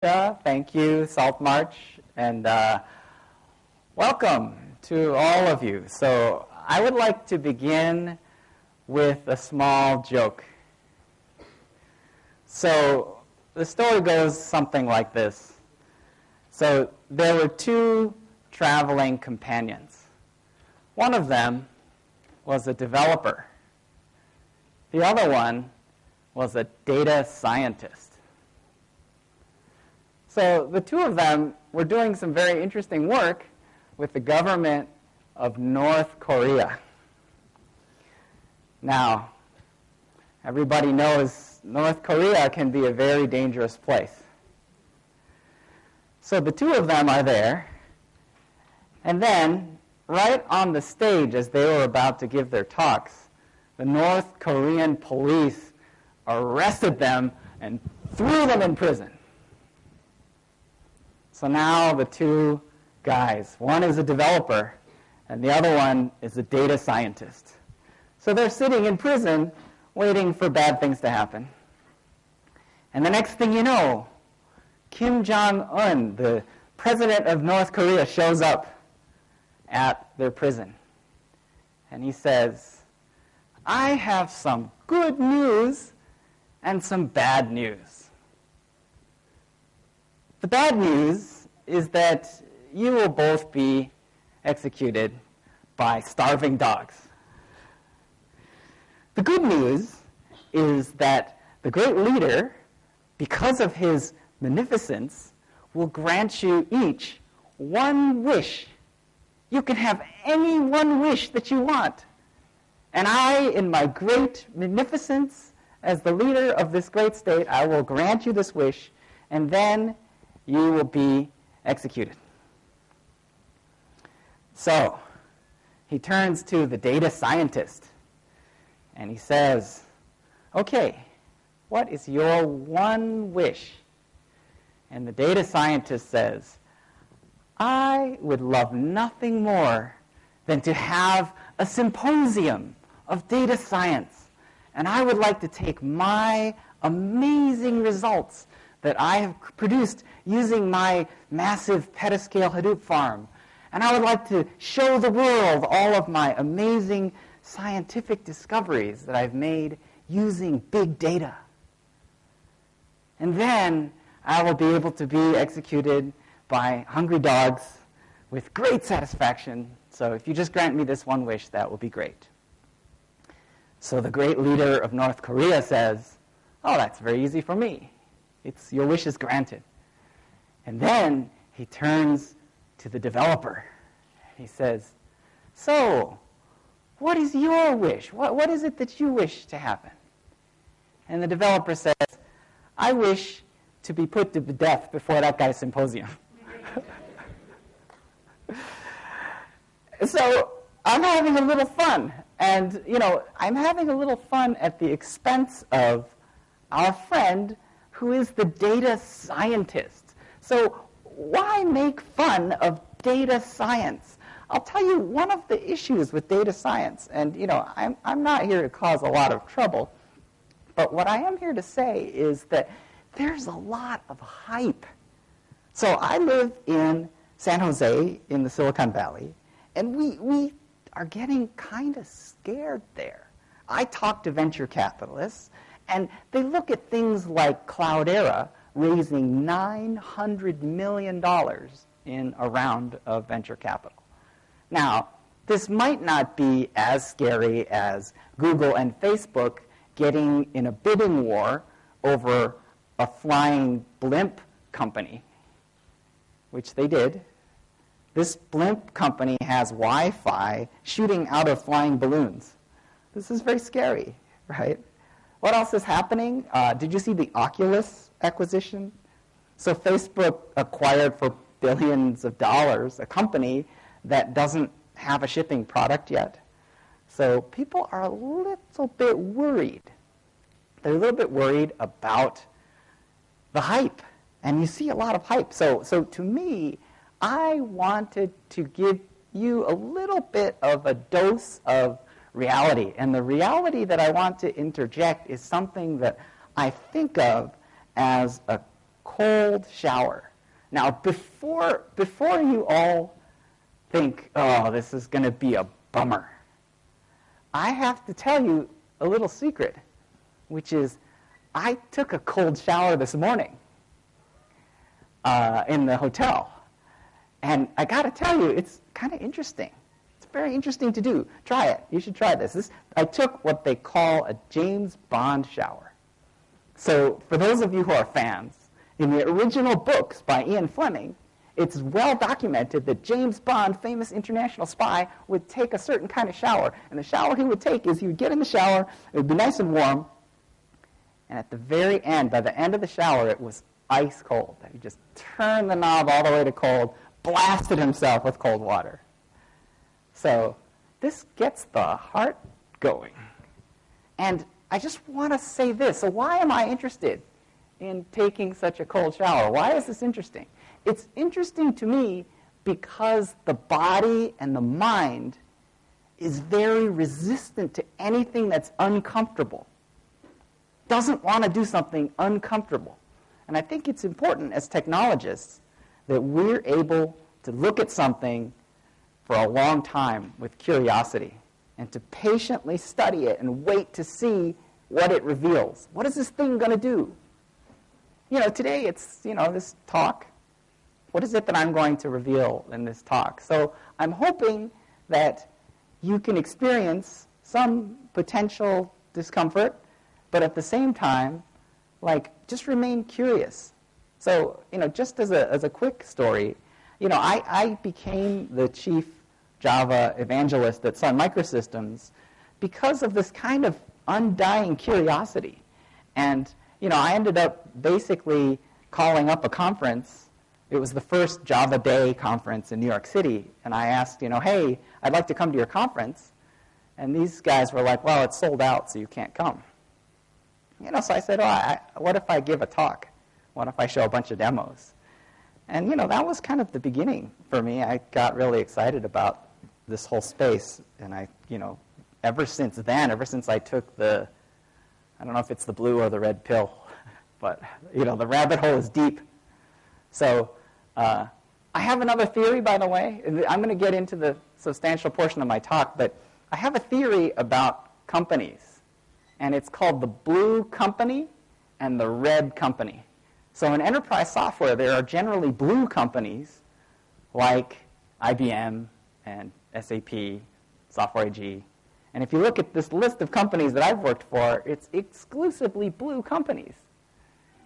Thank you, Salt March, and welcome to all of you. So I would like to begin with a small joke. So the story goes something like this. So there were two traveling companions. One of them was a developer. The other one was a data scientist. So the two of them were doing some very interesting work with the government of North Korea. Now, everybody knows North Korea can be a very dangerous place. So the two of them are there, and then right on the stage as they were about to give their talks, the North Korean police arrested them and threw them in prison. So now the two guys, one is a developer and the other one is a data scientist. So they're sitting in prison waiting for bad things to happen. And the next thing you know, Kim Jong-un, the president of North Korea, shows up at their prison. And he says, "I have some good news and some bad news. The bad news is that you will both be executed by starving dogs. The good news is that the great leader, because of his magnificence, will grant you each one wish. You can have any one wish that you want. And I, in my great magnificence, as the leader of this great state, I will grant you this wish, and then you will be executed." So he turns to the data scientist and he says, "Okay, what is your one wish?" And the data scientist says, "I would love nothing more than to have a symposium of data science, and I would like to take my amazing results that I have produced using my massive petascale Hadoop farm. And I would like to show the world all of my amazing scientific discoveries that I've made using big data. And then I will be able to be executed by hungry dogs with great satisfaction. So if you just grant me this one wish, that will be great." So the great leader of North Korea says, "Oh, that's very easy for me. Your wish is granted." And then he turns to the developer. He says, "So, what is your wish? What is it that you wish to happen?" And the developer says, "I wish to be put to death before that guy's symposium." So I'm having a little fun. And, I'm having a little fun at the expense of our friend who is the data scientist. So why make fun of data science? I'll tell you one of the issues with data science, and I'm not here to cause a lot of trouble, but what I am here to say is that there's a lot of hype. So I live in San Jose in the Silicon Valley, and we are getting kind of scared there. I talk to venture capitalists, and they look at things like Cloudera raising $900 million in a round of venture capital. Now, this might not be as scary as Google and Facebook getting in a bidding war over a flying blimp company, which they did. This blimp company has Wi-Fi shooting out of flying balloons. This is very scary, right? What else is happening? Did you see the Oculus acquisition? So Facebook acquired for billions of dollars a company that doesn't have a shipping product yet. So people are a little bit worried. They're a little bit worried about the hype. And you see a lot of hype. So to me, I wanted to give you a little bit of a dose of reality. And the reality that I want to interject is something that I think of as a cold shower. Now, before you all think, oh, this is going to be a bummer, I have to tell you a little secret, which is I took a cold shower this morning in the hotel. And I got to tell you, it's kind of interesting. It's very interesting to do. Try it. You should try this. I took what they call a James Bond shower. So for those of you who are fans, in the original books by Ian Fleming, it's well documented that James Bond, famous international spy, would take a certain kind of shower. And the shower he would take is he would get in the shower, it would be nice and warm, and at the very end, by the end of the shower, it was ice cold. He just turned the knob all the way to cold, blasted himself with cold water. So this gets the heart going. And I just want to say this. So why am I interested in taking such a cold shower? Why is this interesting? It's interesting to me because the body and the mind is very resistant to anything that's uncomfortable. Doesn't want to do something uncomfortable. And I think it's important as technologists that we're able to look at something for a long time with curiosity and to patiently study it and wait to see what it reveals. What is this thing going to do? Today it's, this talk. What is it that I'm going to reveal in this talk? So I'm hoping that you can experience some potential discomfort, but at the same time, just remain curious. So, just as a quick story, I became the chief Java evangelist at Sun Microsystems because of this kind of undying curiosity. And, I ended up basically calling up a conference. It was the first Java Day conference in New York City. And I asked, hey, I'd like to come to your conference. And these guys were like, well, it's sold out, so you can't come. So I said, what if I give a talk? What if I show a bunch of demos? And, that was kind of the beginning for me. I got really excited about this whole space. And ever since then, ever since I took I don't know if it's the blue or the red pill, but, the rabbit hole is deep. So I have another theory, by the way. I'm going to get into the substantial portion of my talk, but I have a theory about companies. And it's called the blue company and the red company. So in enterprise software, there are generally blue companies like IBM and SAP, Software AG. And if you look at this list of companies that I've worked for, it's exclusively blue companies.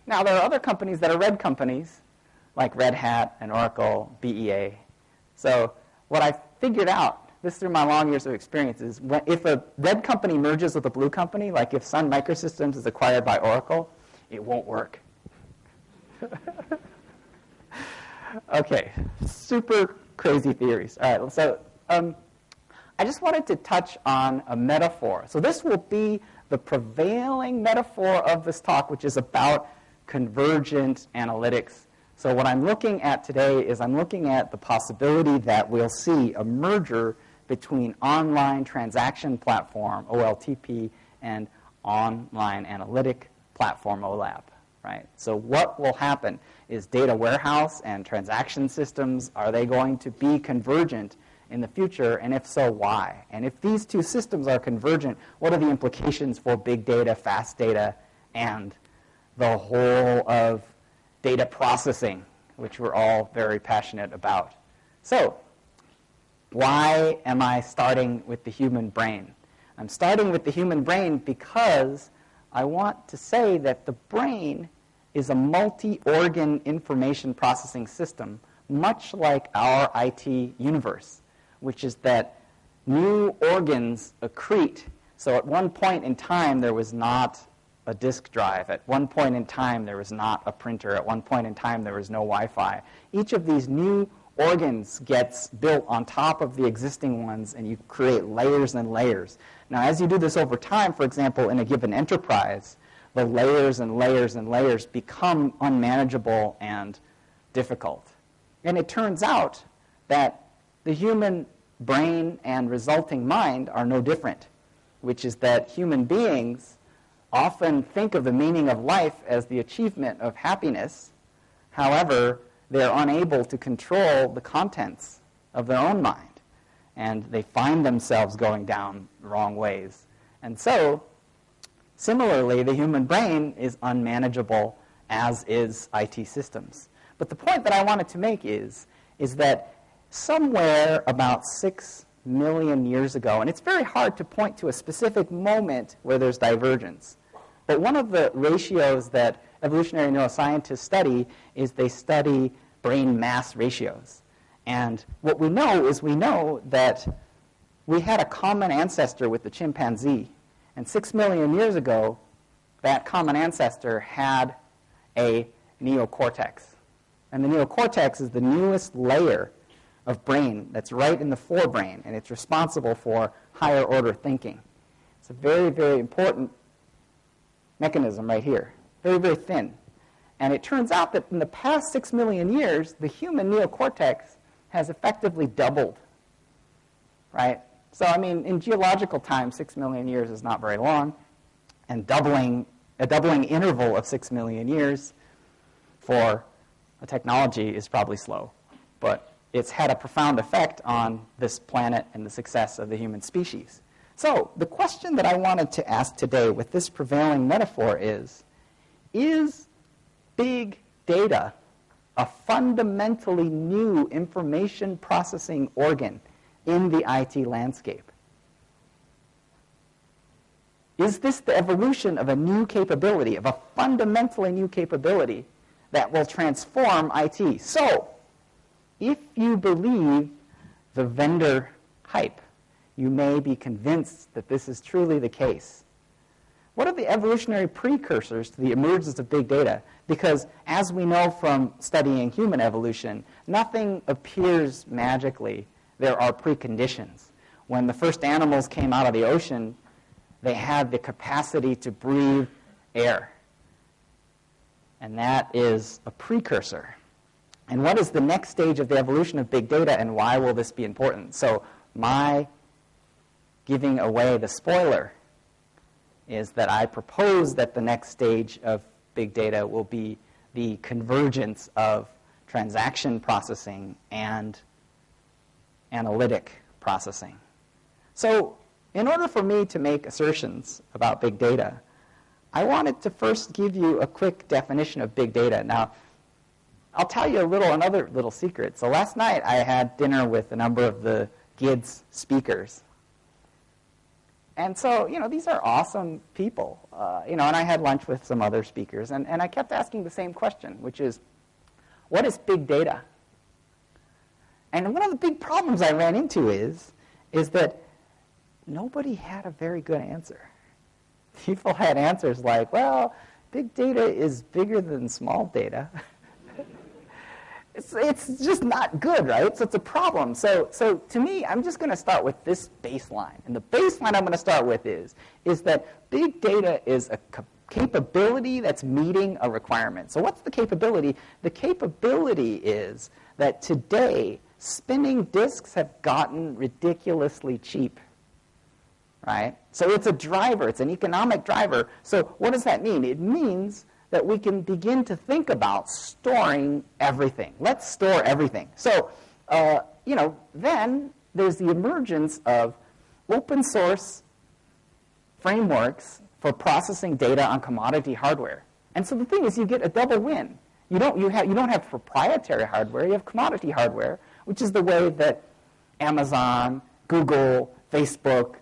Now, there are other companies that are red companies, like Red Hat and Oracle, BEA. So what I figured out, this through my long years of experience, is if a red company merges with a blue company, like if Sun Microsystems is acquired by Oracle, it won't work. Okay, super crazy theories. All right, so I just wanted to touch on a metaphor. So this will be the prevailing metaphor of this talk, which is about convergent analytics. So what I'm looking at today is I'm looking at the possibility that we'll see a merger between online transaction platform, OLTP, and online analytic platform, OLAP. Right? So what will happen is data warehouse and transaction systems, are they going to be convergent in the future? And if so, why? And if these two systems are convergent, what are the implications for big data, fast data, and the whole of data processing, which we're all very passionate about? So why am I starting with the human brain? I'm starting with the human brain because I want to say that the brain is a multi-organ information processing system, much like our IT universe, which is that new organs accrete. So at one point in time, there was not a disk drive. At one point in time, there was not a printer. At one point in time, there was no Wi-Fi. Each of these new organs gets built on top of the existing ones, and you create layers and layers. Now, as you do this over time, for example, in a given enterprise, the layers and layers and layers become unmanageable and difficult. And it turns out that the human brain and resulting mind are no different, which is that human beings often think of the meaning of life as the achievement of happiness, However, they're unable to control the contents of their own mind, and they find themselves going down the wrong ways. And so, similarly, the human brain is unmanageable, as is IT systems. But the point that I wanted to make is that somewhere about 6 million years ago, and it's very hard to point to a specific moment where there's divergence, but one of the ratios that evolutionary neuroscientists study is they study brain mass ratios. And what we know is we know that we had a common ancestor with the chimpanzee. And 6 million years ago, that common ancestor had a neocortex. And the neocortex is the newest layer of brain that's right in the forebrain, and it's responsible for higher order thinking. It's a very, very important mechanism right here. Very, very thin. And it turns out that in the past 6 million years, the human neocortex has effectively doubled, right? So, I mean, in geological time, 6 million years is not very long, and a doubling interval of 6 million years for a technology is probably slow. But it's had a profound effect on this planet and the success of the human species. So, the question that I wanted to ask today with this prevailing metaphor is big data a fundamentally new information processing organ in the IT landscape? Is this the evolution of a new capability, of a fundamentally new capability that will transform IT? So, if you believe the vendor hype, you may be convinced that this is truly the case. What are the evolutionary precursors to the emergence of big data? Because as we know from studying human evolution, nothing appears magically. There are preconditions. When the first animals came out of the ocean, they had the capacity to breathe air. And that is a precursor. And what is the next stage of the evolution of big data, and why will this be important? So my giving away the spoiler is that I propose that the next stage of big data will be the convergence of transaction processing and analytic processing. So in order for me to make assertions about big data, I wanted to first give you a quick definition of big data. Now, I'll tell you another little secret. So last night I had dinner with a number of the GIDS speakers. And so, these are awesome people. And I had lunch with some other speakers. And I kept asking the same question, which is, what is big data? And one of the big problems I ran into is that nobody had a very good answer. People had answers like, well, big data is bigger than small data. It's just not good, right? So it's a problem. So to me, I'm just going to start with this baseline. And the baseline I'm going to start with is that big data is a capability that's meeting a requirement. So what's the capability? The capability is that today, spinning disks have gotten ridiculously cheap, right? So it's a driver. It's an economic driver. So what does that mean? It means that we can begin to think about storing everything. Let's store everything. So, then there's the emergence of open source frameworks for processing data on commodity hardware. And so the thing is, you get a double win. You don't have proprietary hardware, you have commodity hardware, which is the way that Amazon, Google, Facebook,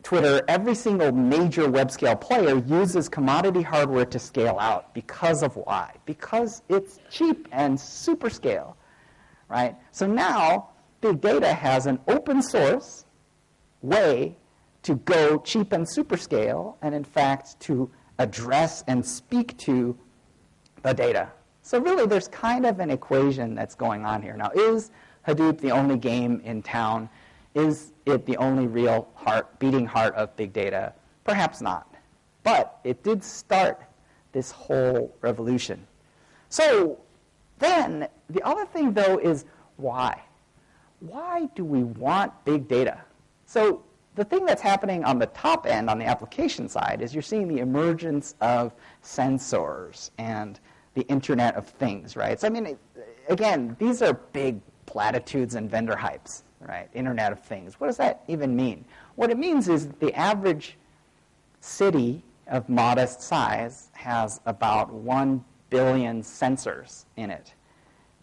Twitter, every single major web-scale player uses commodity hardware to scale out. Because of why? Because it's cheap and super scale, right? So now, big data has an open source way to go cheap and super scale, and in fact, to address and speak to the data. So really, there's kind of an equation that's going on here. Now, is Hadoop the only game in town? Is it the only real beating heart of big data? Perhaps not. But it did start this whole revolution. So then, the other thing, though, is why? Why do we want big data? So the thing that's happening on the top end, on the application side, is you're seeing the emergence of sensors and the Internet of Things, right? So I mean, again, these are big platitudes and vendor hypes, right? Internet of Things. What does that even mean? What it means is that the average city of modest size has about 1 billion sensors in it.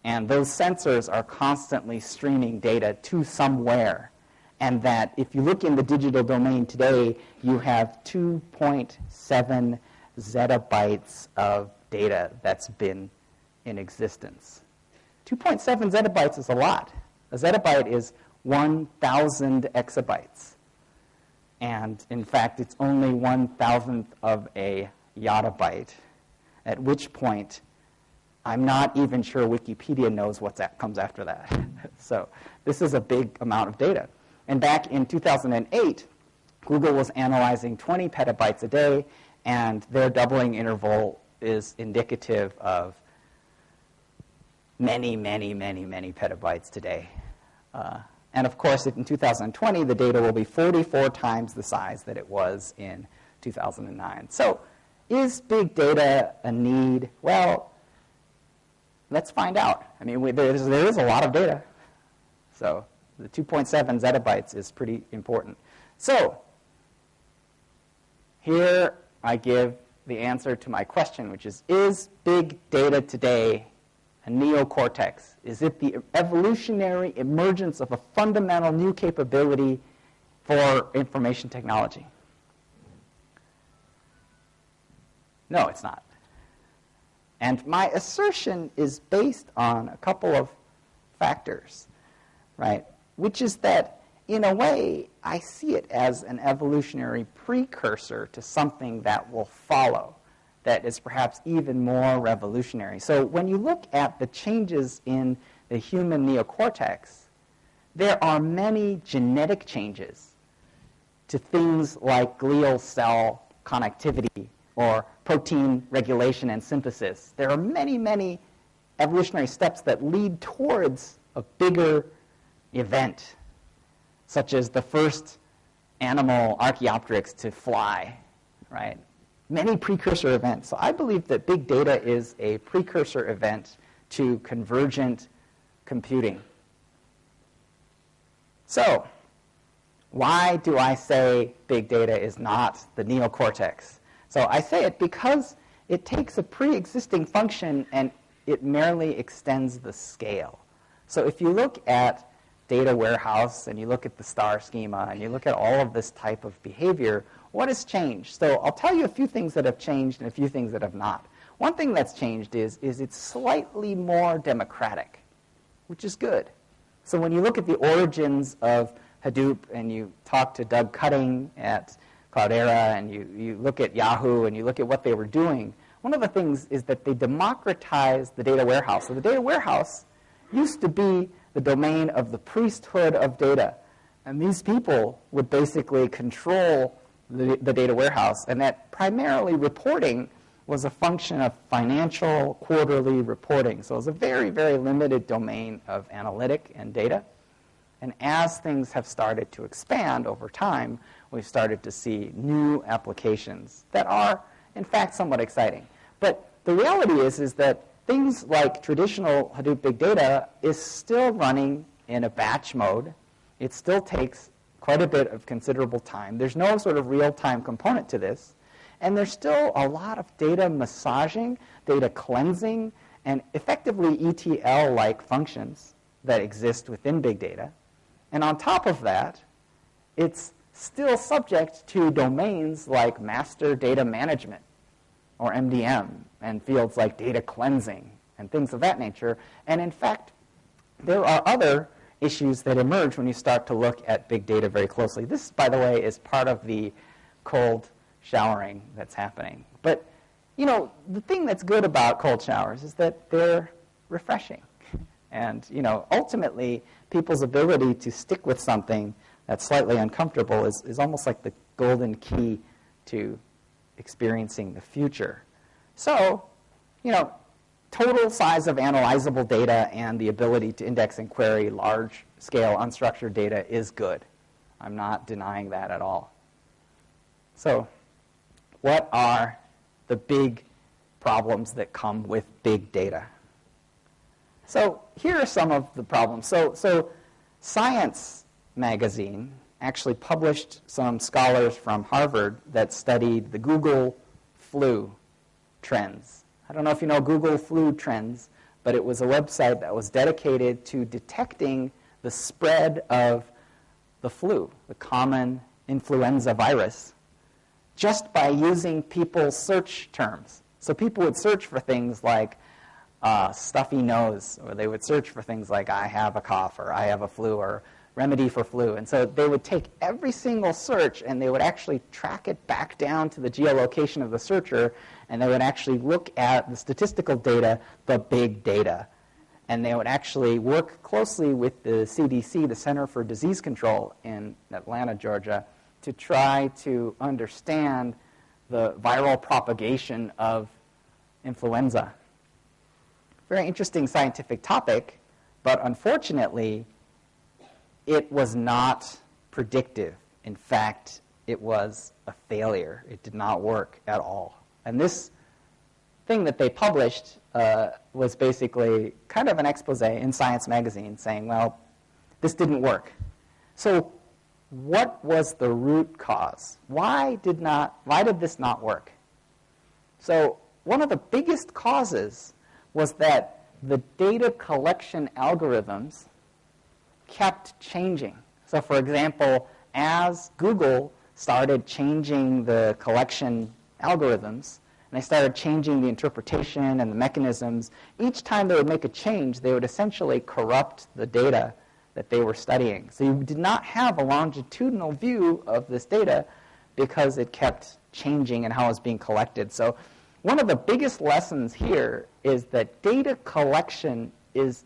And those sensors are constantly streaming data to somewhere. And that if you look in the digital domain today, you have 2.7 zettabytes of data that's been in existence. 2.7 zettabytes is a lot. A zettabyte is 1,000 exabytes. And in fact, it's only 1,000th of a yottabyte, at which point I'm not even sure Wikipedia knows what comes after that. So this is a big amount of data. And back in 2008, Google was analyzing 20 petabytes a day, and their doubling interval is indicative of many, many, many, many petabytes today. And of course, in 2020, the data will be 44 times the size that it was in 2009. So is big data a need? Well, let's find out. I mean, there is a lot of data. So the 2.7 zettabytes is pretty important. So here I give the answer to my question, which is big data today a neocortex? Is it the evolutionary emergence of a fundamental new capability for information technology? No, it's not. And my assertion is based on a couple of factors, right? Which is that, in a way, I see it as an evolutionary precursor to something that will follow, that is perhaps even more revolutionary. So when you look at the changes in the human neocortex, there are many genetic changes to things like glial cell connectivity or protein regulation and synthesis. There are many, many evolutionary steps that lead towards a bigger event, such as the first animal, Archaeopteryx, to fly, right? Many precursor events. So I believe that big data is a precursor event to convergent computing. So why do I say big data is not the neocortex? So I say it because it takes a pre-existing function and it merely extends the scale. So if you look at data warehouse and you look at the star schema and you look at all of this type of behavior, what has changed? So I'll tell you a few things that have changed and a few things that have not. One thing that's changed is it's slightly more democratic, which is good. So when you look at the origins of Hadoop and you talk to Doug Cutting at Cloudera and you look at Yahoo and you look at what they were doing, one of the things is that they democratized the data warehouse. So the data warehouse used to be the domain of the priesthood of data. And these people would basically control the data warehouse. And that primarily reporting was a function of financial quarterly reporting. So it was a very, very limited domain of analytic and data. And as things have started to expand over time, we've started to see new applications that are, in fact, somewhat exciting. But the reality is that things like traditional Hadoop big data is still running in a batch mode. It still takes quite a bit of considerable time. There's no sort of real-time component to this. And there's still a lot of data massaging, data cleansing, and effectively ETL-like functions that exist within big data. And on top of that, it's still subject to domains like master data management, or MDM, and fields like data cleansing, and things of that nature. And in fact, there are other issues that emerge when you start to look at big data very closely. This, by the way, is part of the cold showering that's happening. But, you know, the thing that's good about cold showers is that they're refreshing. And, you know, ultimately, people's ability to stick with something that's slightly uncomfortable is almost like the golden key to experiencing the future. So, you know, total size of analyzable data and the ability to index and query large-scale unstructured data is good. I'm not denying that at all. So what are the big problems that come with big data. So here are some of the problems. So Science magazine actually published some scholars from Harvard that studied the Google flu trends. I don't know if you know Google flu trends, but it was a website that was dedicated to detecting the spread of the flu, the common influenza virus, just by using people's search terms. So people would search for things like stuffy nose, or they would search for things like I have a cough, or I have a flu, or remedy for flu. And so they would take every single search and they would actually track it back down to the geolocation of the searcher, and they would actually look at the statistical data, the big data. And they would actually work closely with the CDC, the Center for Disease Control in Atlanta, Georgia, to try to understand the viral propagation of influenza. Very interesting scientific topic, but unfortunately, it was not predictive. In fact, it was a failure. It did not work at all. And this thing that they published was basically kind of an expose in Science magazine saying, well, this didn't work. So what was the root cause? Why did this not work? So one of the biggest causes was that the data collection algorithms kept changing. So for example, as Google started changing the collection algorithms, and they started changing the interpretation and the mechanisms, each time they would make a change, they would essentially corrupt the data that they were studying. So you did not have a longitudinal view of this data because it kept changing and how it was being collected. So one of the biggest lessons here is that data collection is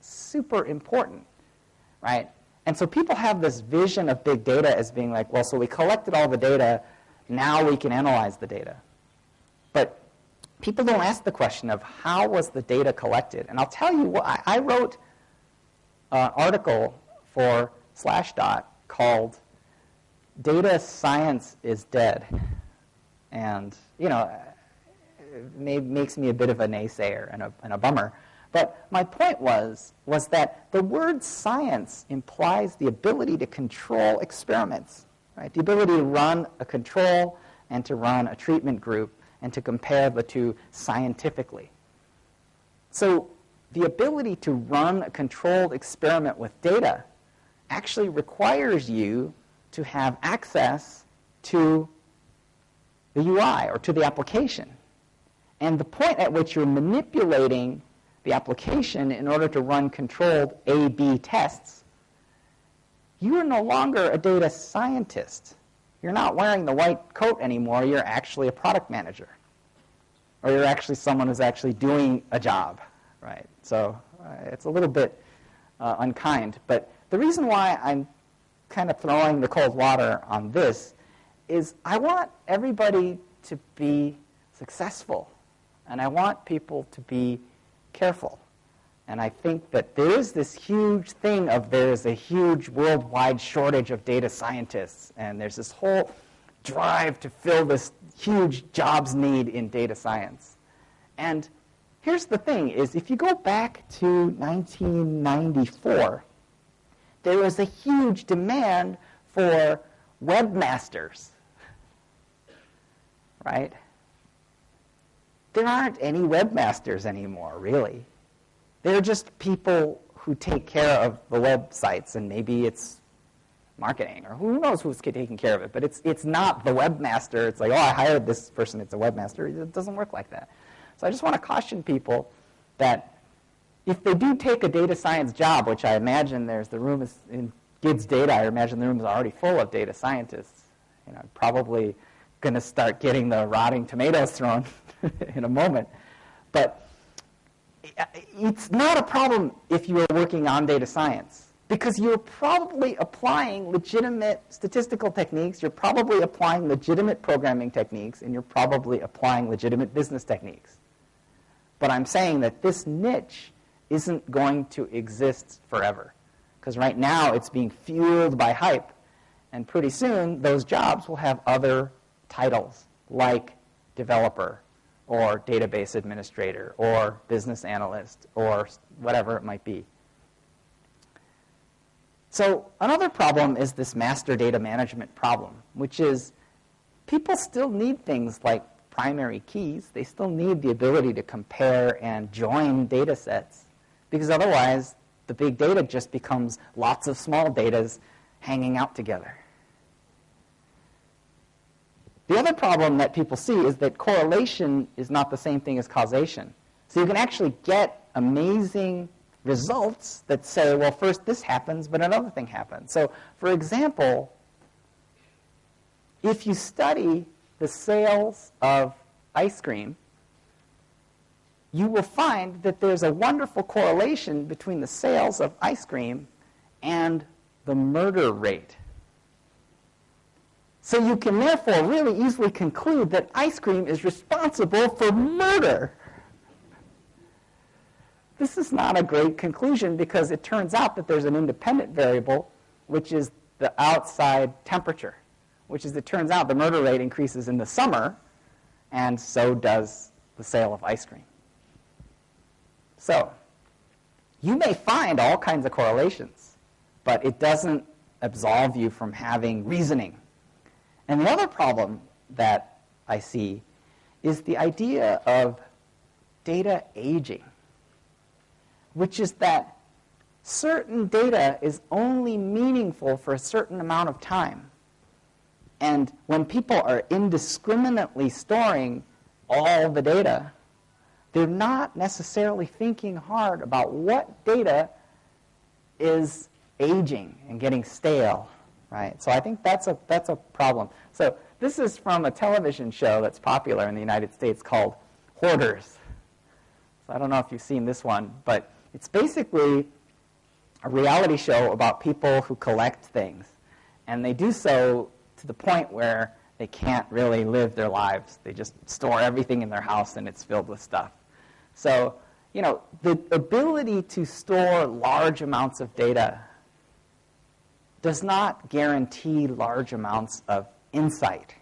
super important, right? And so people have this vision of big data as being like, well, so we collected all the data, now we can analyze the data. But people don't ask the question of how was the data collected. And I'll tell you what, I wrote an article for Slashdot called Data Science is Dead. And, you know, it makes me a bit of a naysayer and a bummer. But my point was that the word science implies the ability to control experiments, right? The ability to run a control and to run a treatment group and to compare the two scientifically. So the ability to run a controlled experiment with data actually requires you to have access to the UI or to the application. And the point at which you're manipulating the application in order to run controlled A/B tests, you are no longer a data scientist. You're not wearing the white coat anymore. You're actually a product manager. Or you're actually someone who's actually doing a job, right? So it's a little bit unkind. But the reason why I'm kind of throwing the cold water on this is I want everybody to be successful. And I want people to be careful. And I think that there is this huge thing of there is a huge worldwide shortage of data scientists. And there's this whole drive to fill this huge jobs need in data science. And here's the thing, is if you go back to 1994, there was a huge demand for webmasters, right? There aren't any webmasters anymore, really. They're just people who take care of the websites, and maybe it's marketing, or who knows who's taking care of it. But it's not the webmaster. It's like, oh, I hired this person, it's a webmaster. It doesn't work like that. So I just want to caution people that if they do take a data science job, which I imagine the room is in GIDS data, I imagine the room is already full of data scientists. You know, probably going to start getting the rotting tomatoes thrown in a moment. But it's not a problem if you are working on data science, because you're probably applying legitimate statistical techniques, you're probably applying legitimate programming techniques, and you're probably applying legitimate business techniques. But I'm saying that this niche isn't going to exist forever, because right now it's being fueled by hype, and pretty soon those jobs will have other titles, like developer, or database administrator, or business analyst, or whatever it might be. So another problem is this master data management problem, which is people still need things like primary keys. They still need the ability to compare and join data sets, because otherwise the big data just becomes lots of small datas hanging out together. The other problem that people see is that correlation is not the same thing as causation. So you can actually get amazing results that say, well, first this happens, but another thing happens. So, for example, if you study the sales of ice cream, you will find that there's a wonderful correlation between the sales of ice cream and the murder rate. So you can therefore really easily conclude that ice cream is responsible for murder. This is not a great conclusion because it turns out that there's an independent variable, which is the outside temperature, which is, it turns out, the murder rate increases in the summer, and so does the sale of ice cream. So you may find all kinds of correlations, but it doesn't absolve you from having reasoning. And the other problem that I see is the idea of data aging, which is that certain data is only meaningful for a certain amount of time. And when people are indiscriminately storing all the data, they're not necessarily thinking hard about what data is aging and getting stale, right? So I think that's a problem. So this is from a television show that's popular in the United States called Hoarders. So I don't know if you've seen this one, but it's basically a reality show about people who collect things. And they do so to the point where they can't really live their lives. They just store everything in their house and it's filled with stuff. So, you know, the ability to store large amounts of data does not guarantee large amounts of insight.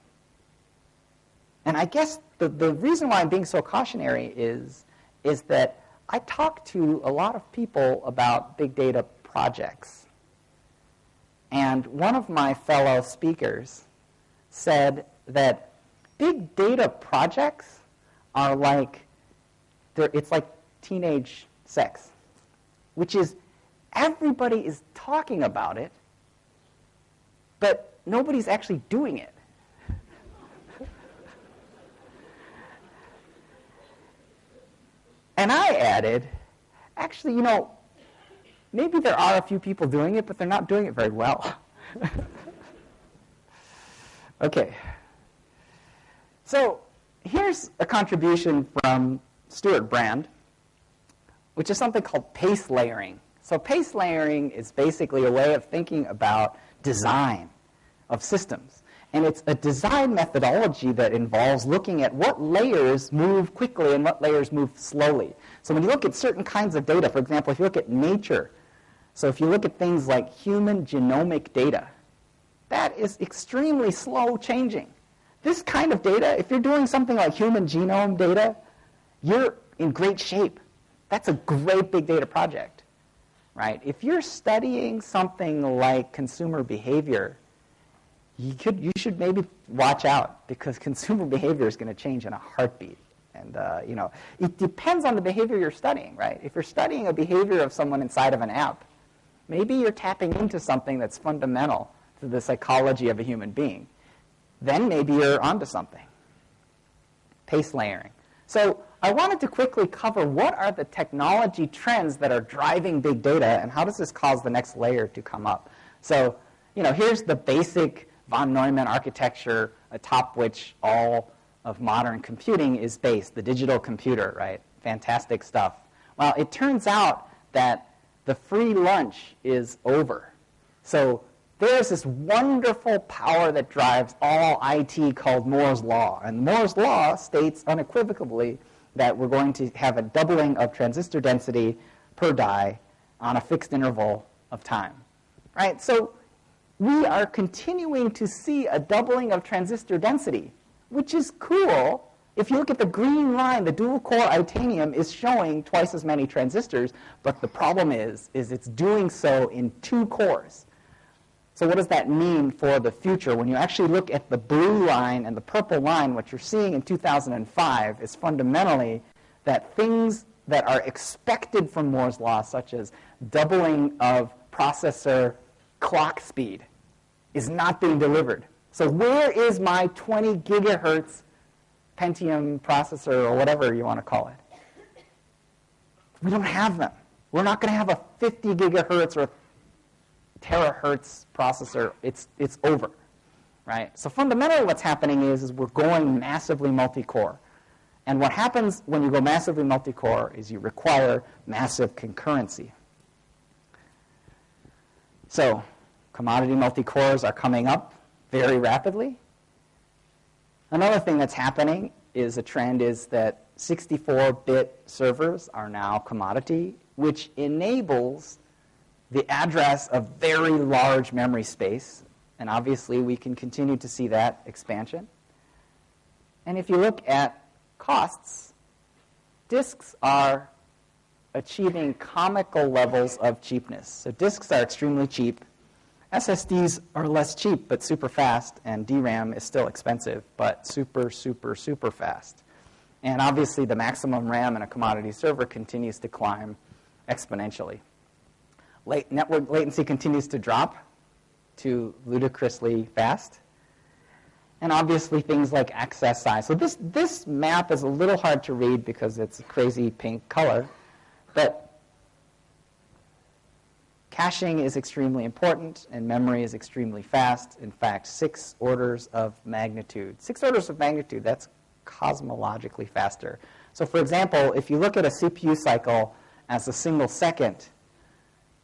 And I guess the reason why I'm being so cautionary is that I talk to a lot of people about big data projects. And one of my fellow speakers said that big data projects are like, it's like teenage sex, which is everybody is talking about it, but nobody's actually doing it. And I added, actually, you know, maybe there are a few people doing it, but they're not doing it very well. Okay. So here's a contribution from Stuart Brand, which is something called pace layering. So pace layering is basically a way of thinking about design of systems. And it's a design methodology that involves looking at what layers move quickly and what layers move slowly. So when you look at certain kinds of data, for example, if you look at nature, so if you look at things like human genomic data, that is extremely slow changing. This kind of data, if you're doing something like human genome data, you're in great shape. That's a great big data project, right? If you're studying something like consumer behavior, you should maybe watch out, because consumer behavior is going to change in a heartbeat. And you know, it depends on the behavior you're studying, right? If you're studying a behavior of someone inside of an app, maybe you're tapping into something that's fundamental to the psychology of a human being. Then maybe you're onto something. Pace layering. So I wanted to quickly cover what are the technology trends that are driving big data, and how does this cause the next layer to come up. So, you know, here's the basic von Neumann architecture atop which all of modern computing is based, the digital computer, right? Fantastic stuff. Well, it turns out that the free lunch is over. So there's this wonderful power that drives all IT called Moore's Law. And Moore's Law states unequivocally that we're going to have a doubling of transistor density per die on a fixed interval of time, right? So we are continuing to see a doubling of transistor density, which is cool, If you look at the green line, the dual-core Itanium is showing twice as many transistors, but the problem is it's doing so in 2 cores. So what does that mean for the future? When you actually look at the blue line and the purple line, what you're seeing in 2005 is fundamentally that things that are expected from Moore's law, such as doubling of processor clock speed, is not being delivered. So where is my 20 gigahertz Pentium processor, or whatever you want to call it? We don't have them. We're not going to have a 50 gigahertz or terahertz processor. It's over, right? So fundamentally what's happening is we're going massively multi-core. And what happens when you go massively multi-core is you require massive concurrency. So commodity multi-cores are coming up very rapidly. Another thing that's happening is a trend is that 64-bit servers are now commodity, which enables the address of very large memory space. And obviously, we can continue to see that expansion. And if you look at costs, disks are achieving comical levels of cheapness. So disks are extremely cheap. SSDs are less cheap, but super fast, and DRAM is still expensive, but super, super, super fast. And obviously, the maximum RAM in a commodity server continues to climb exponentially. Network latency continues to drop to ludicrously fast. And obviously, things like access size. So this map is a little hard to read because it's a crazy pink color, but caching is extremely important, and memory is extremely fast. In fact, 6 orders of magnitude. 6 orders of magnitude, that's cosmologically faster. So for example, if you look at a CPU cycle as a single second,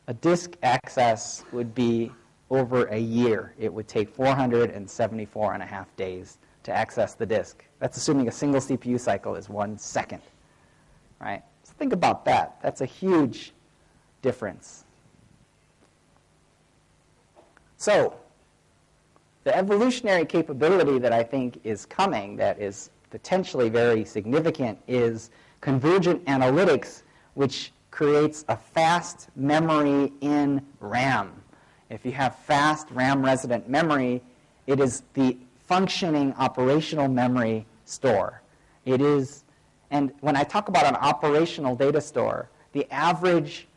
a disk access would be over a year. It would take 474.5 days to access the disk. That's assuming a single CPU cycle is 1 second, right? So think about that. That's a huge difference. So the evolutionary capability that I think is coming that is potentially very significant is convergent analytics, which creates a fast memory in RAM. If you have fast RAM resident memory, it is the functioning operational memory store. It is, and when I talk about an operational data store, the average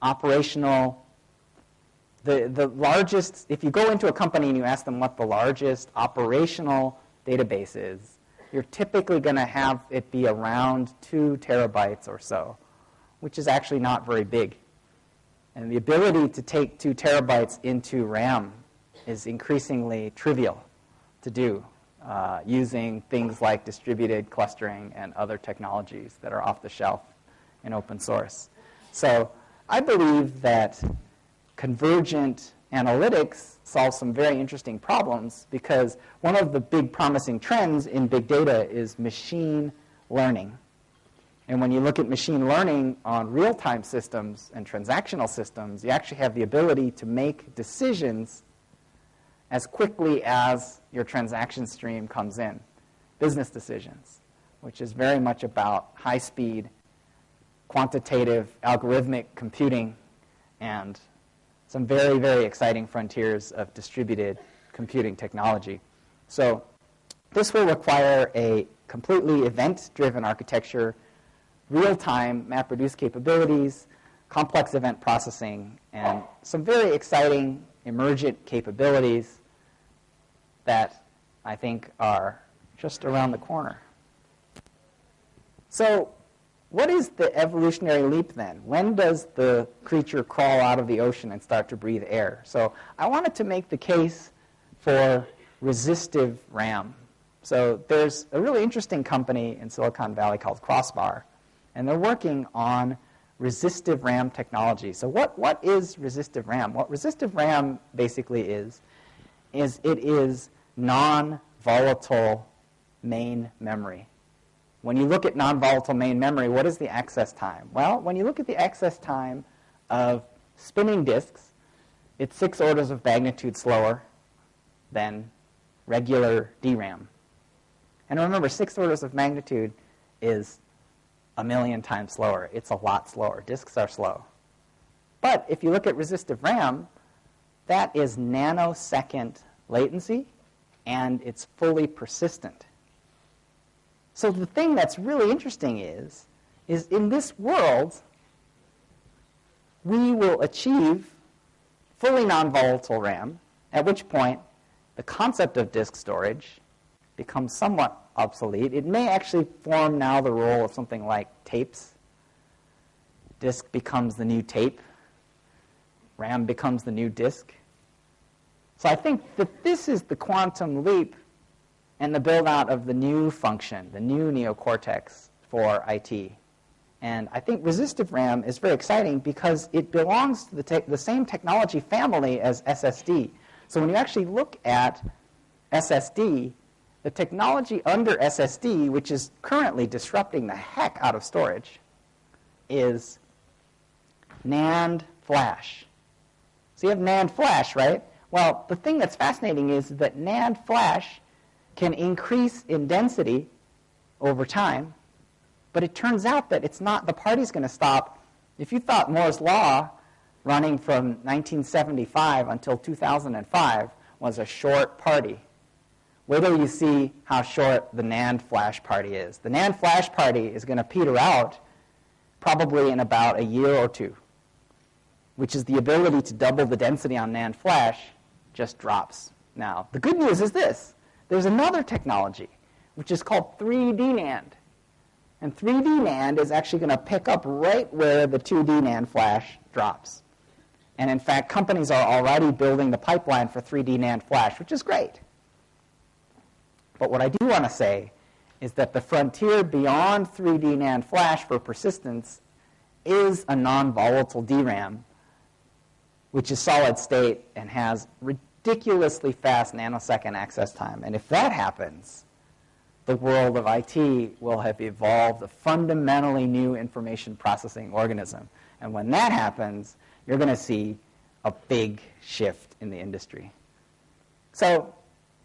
operational, the largest, if you go into a company and you ask them what the largest operational database is, you're typically going to have it be around 2 terabytes or so, which is actually not very big. And the ability to take 2 terabytes into RAM is increasingly trivial to do using things like distributed clustering and other technologies that are off the shelf in open source. So I believe that convergent analytics solves some very interesting problems because one of the big promising trends in big data is machine learning. And when you look at machine learning on real-time systems and transactional systems, you actually have the ability to make decisions as quickly as your transaction stream comes in, business decisions, which is very much about high-speed, quantitative, algorithmic computing, and some very, very exciting frontiers of distributed computing technology. So this will require a completely event-driven architecture, real-time MapReduce capabilities, complex event processing, and some very exciting emergent capabilities that I think are just around the corner. So what is the evolutionary leap then? When does the creature crawl out of the ocean and start to breathe air? So I wanted to make the case for resistive RAM. So there's a really interesting company in Silicon Valley called Crossbar, and they're working on resistive RAM technology. So what is resistive RAM? What resistive RAM basically is it is non-volatile main memory. When you look at non-volatile main memory, what is the access time? Well, when you look at the access time of spinning disks, it's 6 orders of magnitude slower than regular DRAM. And remember, 6 orders of magnitude is 1,000,000 times slower. It's a lot slower. Disks are slow. But if you look at resistive RAM, that is nanosecond latency, and it's fully persistent. So the thing that's really interesting is in this world, we will achieve fully non-volatile RAM, at which point the concept of disk storage becomes somewhat obsolete. It may actually form now the role of something like tapes. Disk becomes the new tape. RAM becomes the new disk. So I think that this is the quantum leap and the build-out of the new function, the new Neocortex for IT. And I think resistive RAM is very exciting because it belongs to the same technology family as SSD. So when you actually look at SSD, the technology under SSD, which is currently disrupting the heck out of storage, is NAND Flash. So you have NAND Flash, right? Well, the thing that's fascinating is that NAND Flash can increase in density over time, but it turns out that it's not, the party's going to stop. If you thought Moore's Law running from 1975 until 2005 was a short party, wait till you see how short the NAND Flash party is. The NAND Flash party is going to peter out probably in about a year or two, which is the ability to double the density on NAND Flash just drops. Now, the good news is this. There's another technology, which is called 3D NAND. And 3D NAND is actually going to pick up right where the 2D NAND Flash drops. And in fact, companies are already building the pipeline for 3D NAND Flash, which is great. But what I do want to say is that the frontier beyond 3D NAND Flash for persistence is a non-volatile DRAM, which is solid state and has ridiculously fast nanosecond access time. And if that happens, the world of IT will have evolved a fundamentally new information processing organism. And when that happens, you're going to see a big shift in the industry. So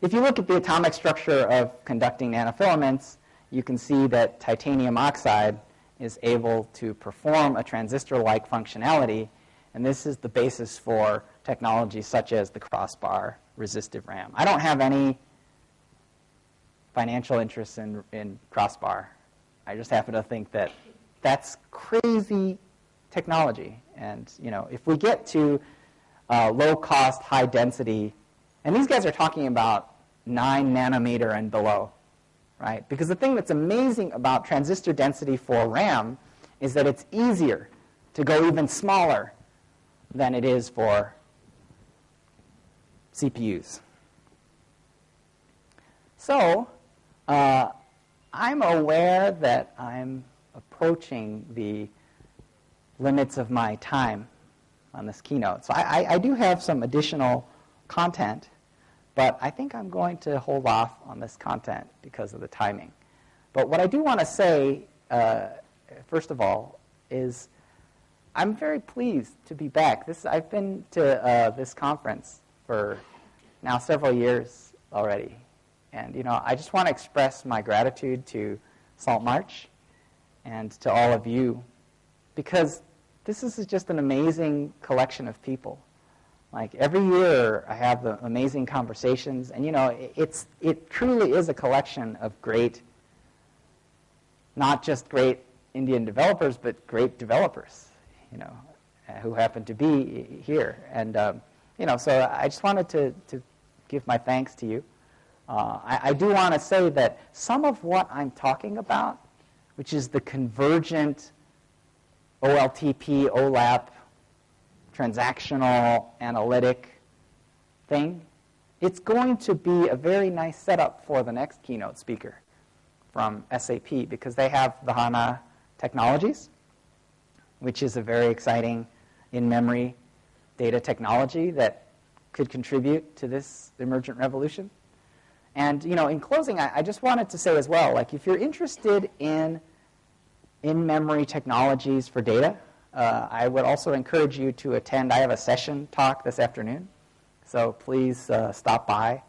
if you look at the atomic structure of conducting nanofilaments, you can see that titanium oxide is able to perform a transistor-like functionality, and this is the basis for technologies such as the crossbar resistive RAM. I don't have any financial interest in crossbar. I just happen to think that that's crazy technology. And if we get to low cost, high density, and these guys are talking about 9 nanometer and below, right? Because the thing that's amazing about transistor density for RAM is that it's easier to go even smaller than it is for CPUs. So I'm aware that I'm approaching the limits of my time on this keynote. So I do have some additional content, but I think I'm going to hold off on this content because of the timing. But what I do want to say, first of all, is I'm very pleased to be back. I've been to this conference for now several years already. And, I just want to express my gratitude to Salt March and to all of you, because this is just an amazing collection of people. Like, every year I have the amazing conversations, and, it truly is a collection of great, not just great Indian developers, but great developers, who happen to be here. And, so I just wanted to give my thanks to you. I do want to say that some of what I'm talking about, which is the convergent OLTP, OLAP, transactional, analytic thing, it's going to be a very nice setup for the next keynote speaker from SAP, because they have the HANA technologies, which is a very exciting in-memory data technology that could contribute to this emergent revolution. And, in closing, I just wanted to say as well, like, if you're interested in in-memory technologies for data, I would also encourage you to attend. I have a session talk this afternoon, so please stop by.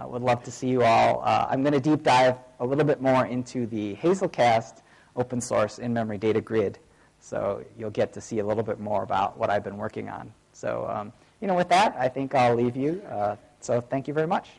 Would love to see you all. I'm going to deep dive a little bit more into the Hazelcast open source in-memory data grid. So you'll get to see a little bit more about what I've been working on. So with that, I think I'll leave you. So thank you very much.